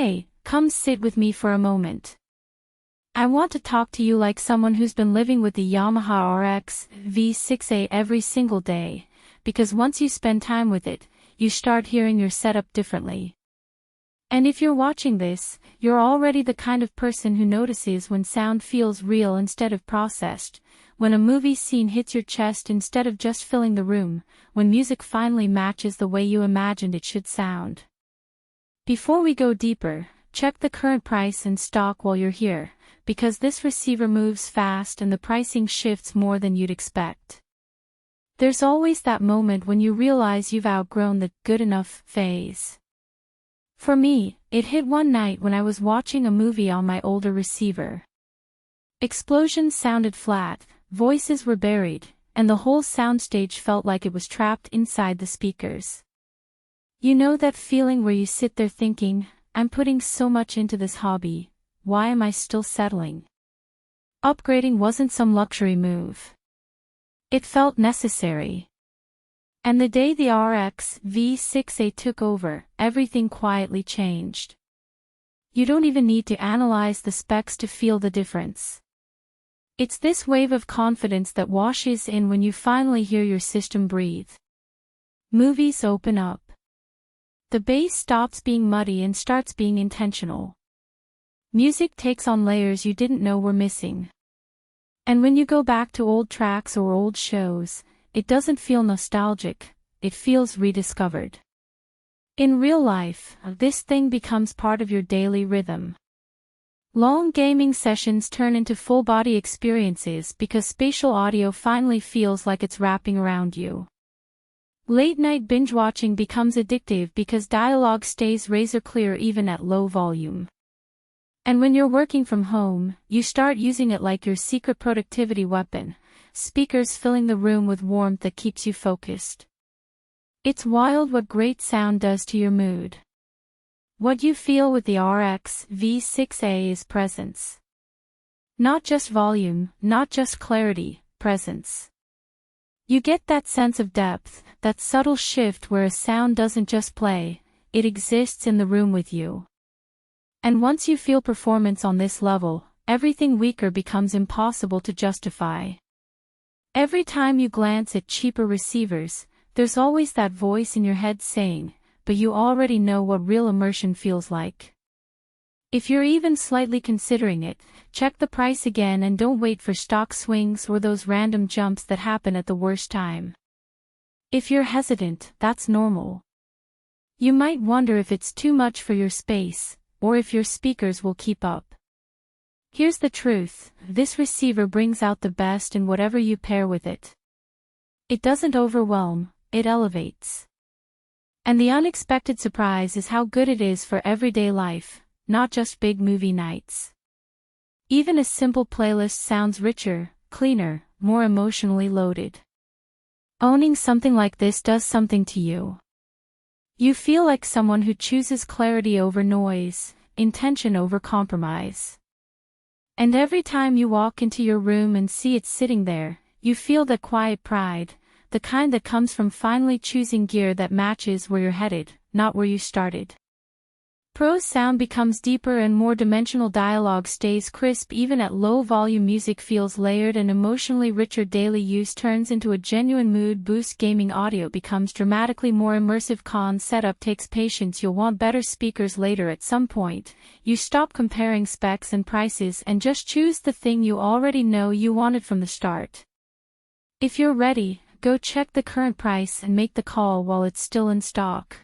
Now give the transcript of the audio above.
Hey, come sit with me for a moment. I want to talk to you like someone who's been living with the Yamaha RX-V6A every single day, because once you spend time with it, you start hearing your setup differently. And if you're watching this, you're already the kind of person who notices when sound feels real instead of processed, when a movie scene hits your chest instead of just filling the room, when music finally matches the way you imagined it should sound. Before we go deeper, check the current price and stock while you're here, because this receiver moves fast and the pricing shifts more than you'd expect. There's always that moment when you realize you've outgrown the good enough phase. For me, it hit one night when I was watching a movie on my older receiver. Explosions sounded flat, voices were buried, and the whole soundstage felt like it was trapped inside the speakers. You know that feeling where you sit there thinking, I'm putting so much into this hobby, why am I still settling? Upgrading wasn't some luxury move. It felt necessary. And the day the RX-V6A took over, everything quietly changed. You don't even need to analyze the specs to feel the difference. It's this wave of confidence that washes in when you finally hear your system breathe. Movies open up. The bass stops being muddy and starts being intentional. Music takes on layers you didn't know were missing. And when you go back to old tracks or old shows, it doesn't feel nostalgic, it feels rediscovered. In real life, this thing becomes part of your daily rhythm. Long gaming sessions turn into full-body experiences because spatial audio finally feels like it's wrapping around you. Late-night binge-watching becomes addictive because dialogue stays razor-clear even at low volume. And when you're working from home, you start using it like your secret productivity weapon, speakers filling the room with warmth that keeps you focused. It's wild what great sound does to your mood. What you feel with the RX-V6A is presence. Not just volume, not just clarity, presence. You get that sense of depth, that subtle shift where a sound doesn't just play, it exists in the room with you. And once you feel performance on this level, everything weaker becomes impossible to justify. Every time you glance at cheaper receivers, there's always that voice in your head saying, but you already know what real immersion feels like. If you're even slightly considering it, check the price again and don't wait for stock swings or those random jumps that happen at the worst time. If you're hesitant, that's normal. You might wonder if it's too much for your space, or if your speakers will keep up. Here's the truth, this receiver brings out the best in whatever you pair with it. It doesn't overwhelm, it elevates. And the unexpected surprise is how good it is for everyday life, not just big movie nights. Even a simple playlist sounds richer, cleaner, more emotionally loaded. Owning something like this does something to you. You feel like someone who chooses clarity over noise, intention over compromise. And every time you walk into your room and see it sitting there, you feel that quiet pride, the kind that comes from finally choosing gear that matches where you're headed, not where you started. Prose sound becomes deeper and more dimensional, dialogue stays crisp even at low volume, music feels layered and emotionally richer, daily use turns into a genuine mood boost, gaming audio becomes dramatically more immersive, con setup takes patience, you'll want better speakers later at some point, you stop comparing specs and prices and just choose the thing you already know you wanted from the start. If you're ready, go check the current price and make the call while it's still in stock.